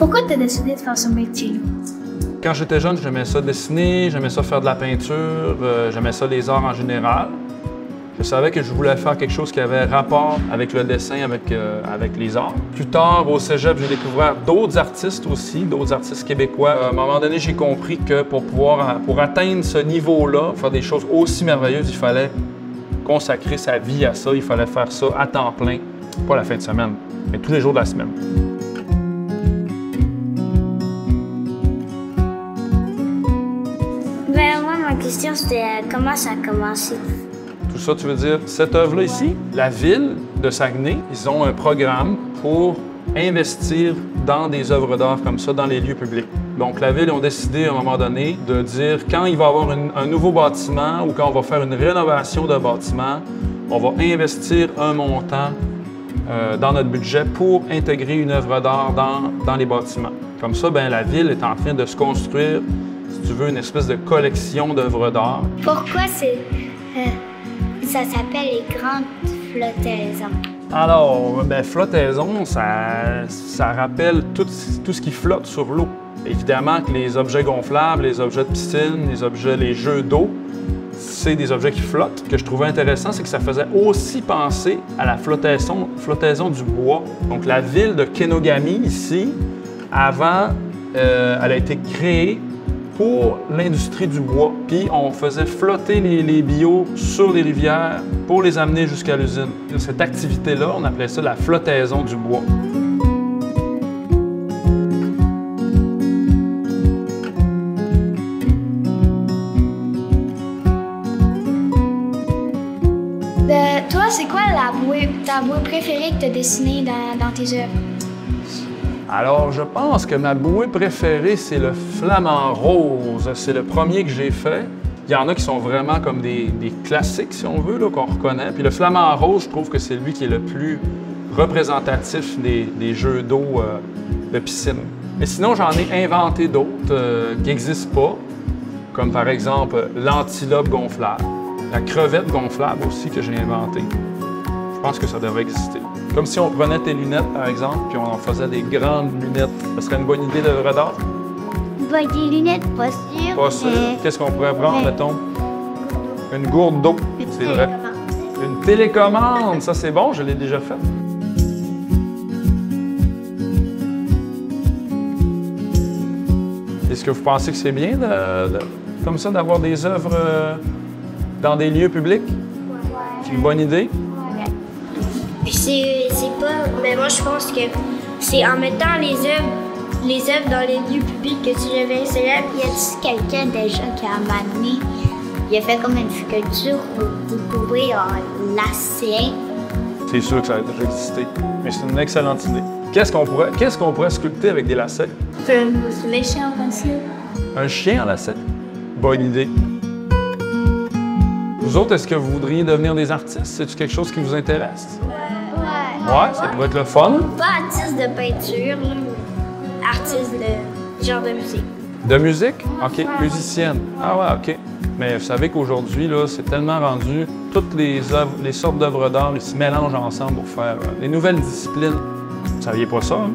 Pourquoi tu as décidé de faire ce métier? Quand j'étais jeune, j'aimais ça dessiner, j'aimais ça faire de la peinture, j'aimais ça les arts en général. Je savais que je voulais faire quelque chose qui avait rapport avec le dessin, avec les arts. Plus tard, au cégep, j'ai découvert d'autres artistes aussi, d'autres artistes québécois. À un moment donné, j'ai compris que pour atteindre ce niveau-là, faire des choses aussi merveilleuses, il fallait consacrer sa vie à ça, il fallait faire ça à temps plein, pas la fin de semaine, mais tous les jours de la semaine. Ben, moi, ma question, c'était comment ça a commencé? Tout ça, tu veux dire, cette œuvre-là ici, la ville de Saguenay, ils ont un programme pour investir dans des œuvres d'art comme ça, dans les lieux publics. Donc, la ville a décidé à un moment donné de dire quand il va y avoir un nouveau bâtiment ou quand on va faire une rénovation d'un bâtiment, on va investir un montant dans notre budget pour intégrer une œuvre d'art dans les bâtiments. Comme ça, bien, la ville est en train de se construire, si tu veux, une espèce de collection d'œuvres d'art. Pourquoi ça s'appelle les grandes flottaisons? Alors, bien, flottaison, ça rappelle tout ce qui flotte sur l'eau. Évidemment que les objets gonflables, les objets de piscine, les jeux d'eau, c'est des objets qui flottent. Ce que je trouvais intéressant, c'est que ça faisait aussi penser à la flottaison du bois. Donc, la ville de Kenogami, ici, avant, elle a été créée pour l'industrie du bois. Puis on faisait flotter les bio sur les rivières pour les amener jusqu'à l'usine. Cette activité-là, on appelait ça la flottaison du bois. Toi, c'est quoi ta bouée préférée que tu as dessinée dans tes œuvres? Alors, je pense que ma bouée préférée, c'est le flamant rose. C'est le premier que j'ai fait. Il y en a qui sont vraiment comme des classiques, si on veut, qu'on reconnaît. Puis le flamant rose, je trouve que c'est lui qui est le plus représentatif des jeux d'eau de piscine. Mais sinon, j'en ai inventé d'autres qui n'existent pas, comme par exemple l'antilope gonflable, la crevette gonflable aussi que j'ai inventée. Je pense que ça devrait exister. Comme si on prenait tes lunettes, par exemple, puis on en faisait des grandes lunettes. Ça serait une bonne idée d'œuvre d'art? Ben, des lunettes, pas sûr. Pas sûr. Qu'est-ce qu'on pourrait prendre, mettons? Une gourde d'eau. C'est vrai. Une télécommande. Ça, c'est bon, je l'ai déjà fait. Est-ce que vous pensez que c'est bien, comme ça, d'avoir des œuvres dans des lieux publics? Ouais. C'est une bonne idée? C'est pas. Mais moi, je pense que c'est en mettant les œuvres dans les lieux publics que tu deviens célèbre. Y a-t-il quelqu'un déjà qui a amené, il a fait comme une sculpture où vous pouvez lasser? C'est sûr que ça a déjà existé, mais c'est une excellente idée. Qu'est-ce qu'on pourrait sculpter avec des lacets? Les chiens en pencil. Un chien en lacets? Bonne idée. Vous autres, est-ce que vous voudriez devenir des artistes? C'est-tu quelque chose qui vous intéresse? Ouais, ça pourrait être le fun. Pas artiste de peinture, là, artiste de genre de musique. De musique? OK. Musicienne. Ah ouais, OK. Mais vous savez qu'aujourd'hui, là, c'est tellement rendu, toutes les sortes d'œuvres d'art, ils se mélangent ensemble pour faire des nouvelles disciplines. Vous saviez pas ça, hein?